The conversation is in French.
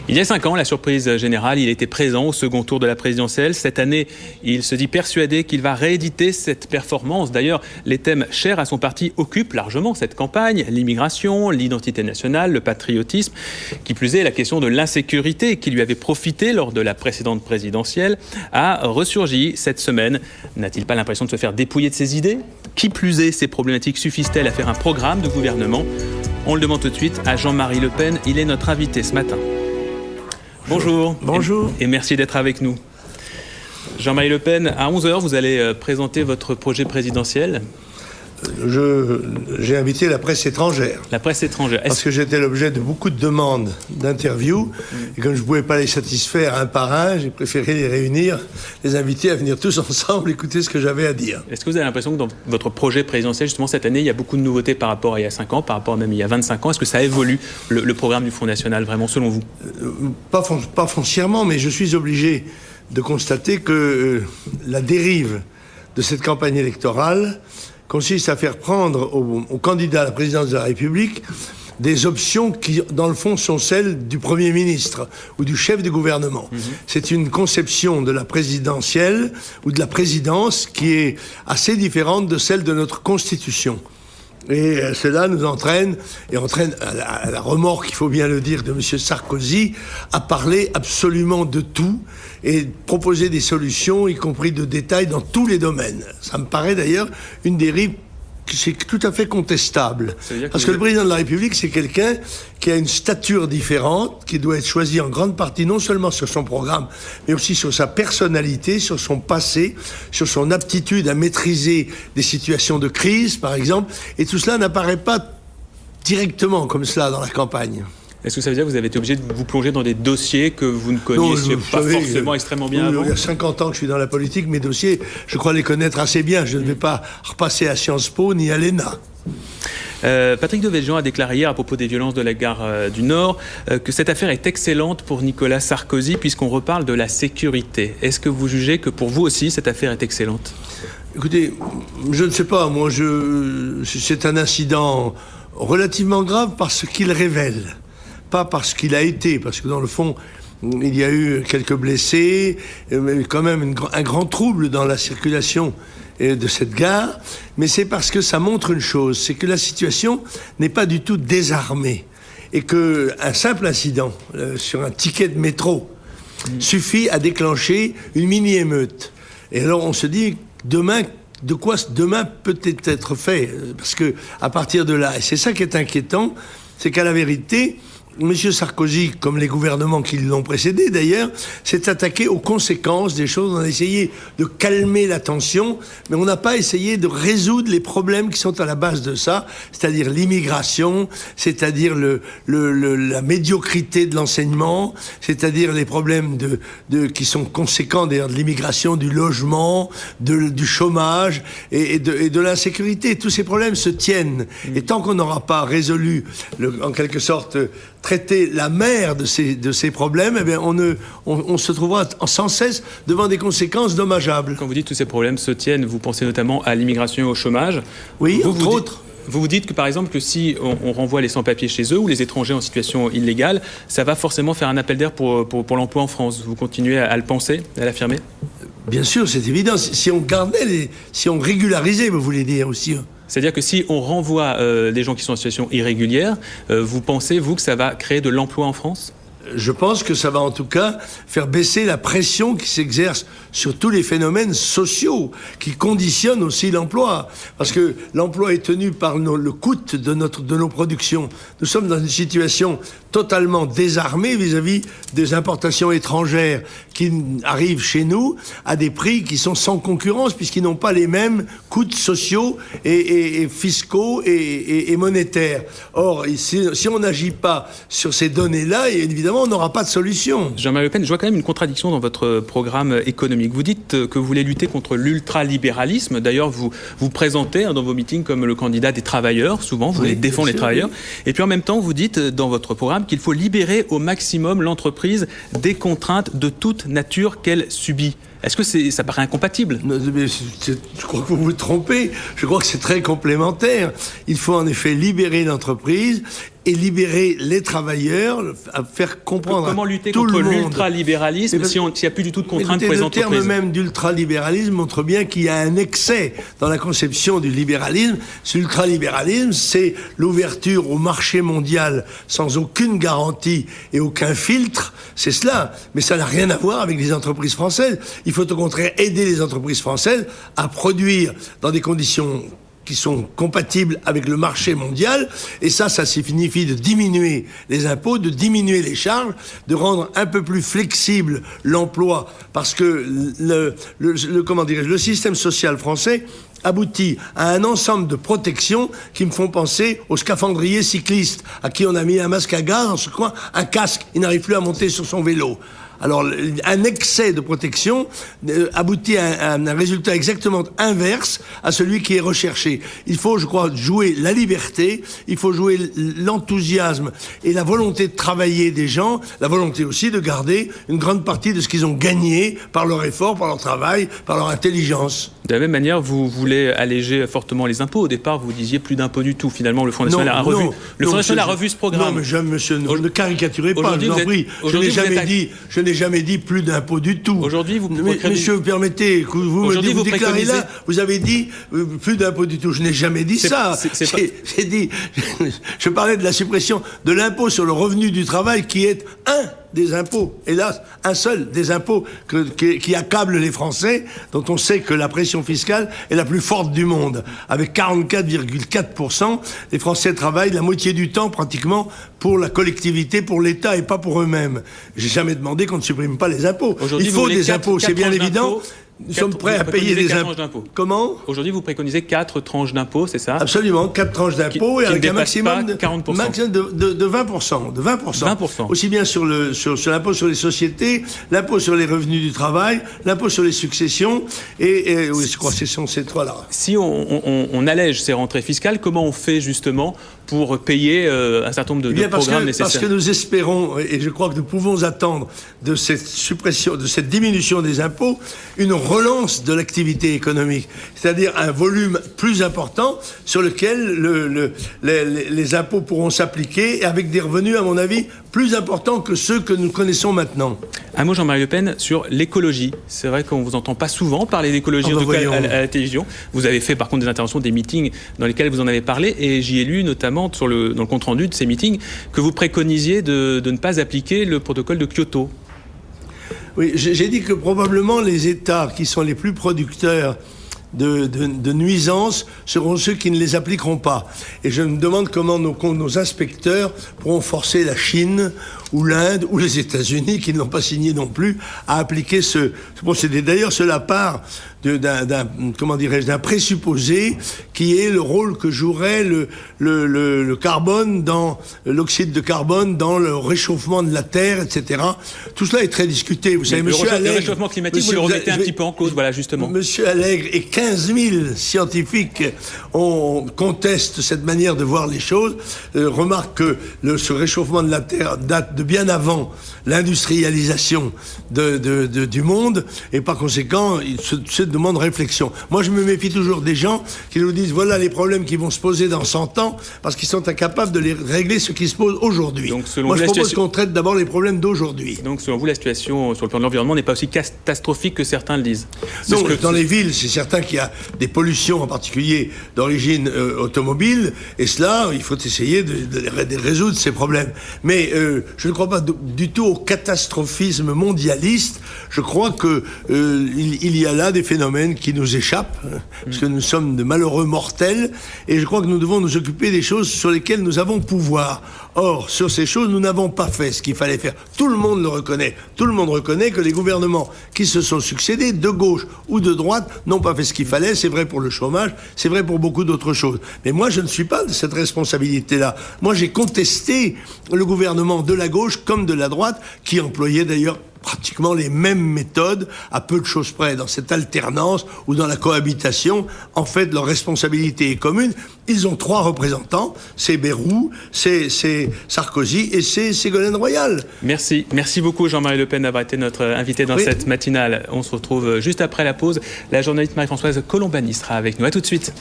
Il y a 5 ans, la surprise générale, il était présent au second tour de la présidentielle. Cette année, il se dit persuadé qu'il va rééditer cette performance. D'ailleurs, les thèmes chers à son parti occupent largement cette campagne. L'immigration, l'identité nationale, le patriotisme. Qui plus est, la question de l'insécurité qui lui avait profité lors de la précédente présidentielle a ressurgi cette semaine. N'a-t-il pas l'impression de se faire dépouiller de ses idées ? Qui plus est, ces problématiques suffisent-elles à faire un programme de gouvernement ? On le demande tout de suite à Jean-Marie Le Pen. Il est notre invité ce matin. Bonjour. Bonjour. Et merci d'être avec nous. Jean-Marie Le Pen, à 11h, vous allez présenter votre projet présidentiel. J'ai invité la presse étrangère. La presse étrangère. Parce que j'étais l'objet de beaucoup de demandes d'interviews. Et comme je ne pouvais pas les satisfaire un par un, j'ai préféré les réunir, les inviter à venir tous ensemble écouter ce que j'avais à dire. Est-ce que vous avez l'impression que dans votre projet présidentiel, justement cette année, il y a beaucoup de nouveautés par rapport à il y a 5 ans, par rapport même il y a 25 ans ? Est-ce que ça évolue, le programme du Front National, vraiment, selon vous ? Pas foncièrement, mais je suis obligé de constater que la dérive de cette campagne électorale consiste à faire prendre au candidat à la présidence de la République des options qui, dans le fond, sont celles du Premier ministre ou du chef du gouvernement. C'est une conception de la présidentielle ou de la présidence qui est assez différente de celle de notre Constitution. Et cela nous entraîne à la remorque, il faut bien le dire, de M. Sarkozy, à parler absolument de tout et proposer des solutions, y compris de détails, dans tous les domaines. Ça me paraît d'ailleurs une dérive qui est tout à fait contestable. Parce que le président de la République, c'est quelqu'un qui a une stature différente, qui doit être choisi en grande partie non seulement sur son programme, mais aussi sur sa personnalité, sur son passé, sur son aptitude à maîtriser des situations de crise, par exemple. Et tout cela n'apparaît pas directement comme cela dans la campagne. Est-ce que ça veut dire que vous avez été obligé de vous plonger dans des dossiers que vous ne connaissiez pas forcément extrêmement bien avant ? Il y a 50 ans que je suis dans la politique, mes dossiers, je crois les connaître assez bien. Je ne vais pas repasser à Sciences Po ni à l'ENA. Patrick Devedjian a déclaré hier à propos des violences de la gare du Nord que cette affaire est excellente pour Nicolas Sarkozy puisqu'on reparle de la sécurité. Est-ce que vous jugez que pour vous aussi cette affaire est excellente ? Écoutez, je ne sais pas, c'est un incident relativement grave parce qu'il révèle. Pas parce qu'il a été, parce que dans le fond, il y a eu quelques blessés, mais quand même un grand trouble dans la circulation de cette gare, mais c'est parce que ça montre une chose, c'est que la situation n'est pas du tout désarmée, et qu'un simple incident sur un ticket de métro suffit à déclencher une mini-émeute. Et alors on se dit, demain peut être fait, parce que à partir de là, et c'est ça qui est inquiétant, c'est qu'à la vérité, M. Sarkozy, comme les gouvernements qui l'ont précédé d'ailleurs, s'est attaqué aux conséquences des choses. On a essayé de calmer la tension, mais on n'a pas essayé de résoudre les problèmes qui sont à la base de ça, c'est-à-dire l'immigration, c'est-à-dire la médiocrité de l'enseignement, c'est-à-dire les problèmes qui sont conséquents d'ailleurs de l'immigration, du logement, du chômage et de l'insécurité. Tous ces problèmes se tiennent. Et tant qu'on n'aura pas résolu, en quelque sorte, traiter la mère de ces problèmes, eh bien on se trouvera sans cesse devant des conséquences dommageables. Quand vous dites que tous ces problèmes se tiennent, vous pensez notamment à l'immigration et au chômage. Oui, entre autres. Vous vous dites que, par exemple, que si on renvoie les sans-papiers chez eux ou les étrangers en situation illégale, ça va forcément faire un appel d'air pour l'emploi en France. Vous continuez à le penser, à l'affirmer ? Bien sûr, c'est évident. Si on régularisait, vous voulez dire aussi. C'est-à-dire que si on renvoie des gens qui sont en situation irrégulière, vous pensez, vous, que ça va créer de l'emploi en France ? Je pense que ça va en tout cas faire baisser la pression qui s'exerce sur tous les phénomènes sociaux qui conditionnent aussi l'emploi. Parce que l'emploi est tenu par le coût de nos productions. Nous sommes dans une situation totalement désarmée vis-à-vis des importations étrangères qui arrivent chez nous à des prix qui sont sans concurrence puisqu'ils n'ont pas les mêmes coûts sociaux et fiscaux et monétaires. Or, si on n'agit pas sur ces données-là, évidemment, on n'aura pas de solution. Jean-Marie Le Pen, je vois quand même une contradiction dans votre programme économique. Vous dites que vous voulez lutter contre l'ultralibéralisme. D'ailleurs, vous vous présentez dans vos meetings comme le candidat des travailleurs. Souvent, vous voulez défendre les travailleurs. Oui. Et puis en même temps, vous dites dans votre programme qu'il faut libérer au maximum l'entreprise des contraintes de toute nature qu'elle subit. Est-ce que ça paraît incompatible ? Je crois que vous vous trompez. Je crois que c'est très complémentaire. Il faut en effet libérer l'entreprise et libérer les travailleurs, à faire comprendre comment lutter à tout contre le monde. l'ultralibéralisme s'il n'y a plus du tout de contraintes pour les entreprises? Le terme même d'ultralibéralisme montre bien qu'il y a un excès dans la conception du libéralisme. Cet ultralibéralisme, c'est l'ouverture au marché mondial sans aucune garantie et aucun filtre. C'est cela. Mais ça n'a rien à voir avec les entreprises françaises. Il faut au contraire aider les entreprises françaises à produire dans des conditions qui sont compatibles avec le marché mondial, et ça signifie de diminuer les impôts, de diminuer les charges, de rendre un peu plus flexible l'emploi, parce que le système social français aboutit à un ensemble de protections qui me font penser aux scaphandriers cyclistes, à qui on a mis un masque à gaz, en ce coin, un casque, il n'arrive plus à monter sur son vélo. Alors, un excès de protection aboutit à un résultat exactement inverse à celui qui est recherché. Il faut, je crois, jouer la liberté, il faut jouer l'enthousiasme et la volonté de travailler des gens, la volonté aussi de garder une grande partie de ce qu'ils ont gagné par leur effort, par leur travail, par leur intelligence. De la même manière, vous voulez alléger fortement les impôts. Au départ, vous disiez plus d'impôts du tout. Finalement, le Front National a revu ce programme. Non, mais monsieur, ne caricaturez pas, je vous en prie. Je n'ai jamais dit plus d'impôts du tout. Aujourd'hui, monsieur, vous permettez, vous déclarez là, vous avez dit plus d'impôts du tout. Je n'ai jamais dit ça. J'ai dit, je parlais de la suppression de l'impôt sur le revenu du travail qui est un des impôts, hélas, un seul des impôts qui accable les Français, dont on sait que la pression fiscale est la plus forte du monde. Avec 44,4%, les Français travaillent la moitié du temps pratiquement pour la collectivité, pour l'État et pas pour eux-mêmes. J'ai jamais demandé qu'on ne supprime pas les impôts. Il faut des impôts, c'est bien évident. Nous sommes prêts à payer des impôts. Comment ? Aujourd'hui, vous préconisez 4 tranches d'impôts, c'est ça ? Absolument, 4 tranches d'impôts et avec un maximum de 40%. De 20%. 20%. Aussi bien sur l'impôt sur les sociétés, l'impôt sur les revenus du travail, l'impôt sur les successions et oui, je crois que ce sont ces trois-là. Si on allège ces rentrées fiscales, comment on fait justement pour payer un certain nombre de programmes nécessaires ? Parce que nous espérons, et je crois que nous pouvons attendre de cette suppression, de cette diminution des impôts, une relance de l'activité économique, c'est-à-dire un volume plus important sur lequel les impôts pourront s'appliquer avec des revenus, à mon avis, plus importants que ceux que nous connaissons maintenant. Un mot, Jean-Marie Le Pen, sur l'écologie. C'est vrai qu'on ne vous entend pas souvent parler d'écologie, en tout cas à la télévision. Vous avez fait par contre des interventions, des meetings dans lesquels vous en avez parlé, et j'y ai lu notamment dans le compte-rendu de ces meetings que vous préconisiez de ne pas appliquer le protocole de Kyoto. Oui, j'ai dit que probablement les États qui sont les plus producteurs de nuisances seront ceux qui ne les appliqueront pas. Et je me demande comment nos inspecteurs pourront forcer la Chine ou l'Inde ou les États-Unis, qui ne l'ont pas signé non plus, à appliquer ce procédé. D'ailleurs, cela part d'un présupposé qui est le rôle que jouerait le carbone dans l'oxyde de carbone dans le réchauffement de la Terre, etc. Tout cela est très discuté. Vous savez, Monsieur Allègre, le réchauffement climatique, vous le remettez un petit peu en cause, voilà, justement. Monsieur Allègre et 15 000 scientifiques contestent cette manière de voir les choses, remarquent que ce réchauffement de la Terre date de bien avant l'industrialisation du monde, et par conséquent, il se demande réflexion. Moi, je me méfie toujours des gens qui nous disent voilà les problèmes qui vont se poser dans 100 ans, parce qu'ils sont incapables de les régler ce qui se pose aujourd'hui. Moi, je propose qu'on traite d'abord les problèmes d'aujourd'hui. Donc, selon vous, la situation sur le plan de l'environnement n'est pas aussi catastrophique que certains le disent. Non, dans les villes, c'est certain qu'il y a des pollutions, en particulier d'origine automobile, et cela, il faut essayer de résoudre ces problèmes. Mais je ne crois pas du tout au catastrophisme mondialiste. Je crois que il y a là des phénomènes qui nous échappent, parce que nous sommes de malheureux mortels, et je crois que nous devons nous occuper des choses sur lesquelles nous avons pouvoir. Or, sur ces choses, nous n'avons pas fait ce qu'il fallait faire. Tout le monde le reconnaît. Tout le monde reconnaît que les gouvernements qui se sont succédés, de gauche ou de droite, n'ont pas fait ce qu'il fallait. C'est vrai pour le chômage, c'est vrai pour beaucoup d'autres choses. Mais moi, je ne suis pas de cette responsabilité-là. Moi, j'ai contesté le gouvernement de la gauche comme de la droite, qui employait d'ailleurs pratiquement les mêmes méthodes, à peu de choses près, dans cette alternance ou dans la cohabitation. En fait, leur responsabilité est commune. Ils ont 3 représentants, c'est Bayrou, c'est Sarkozy et c'est Ségolène Royal. Merci beaucoup Jean-Marie Le Pen d'avoir été notre invité dans cette matinale. On se retrouve juste après la pause. La journaliste Marie-Françoise Colombani sera avec nous. À tout de suite.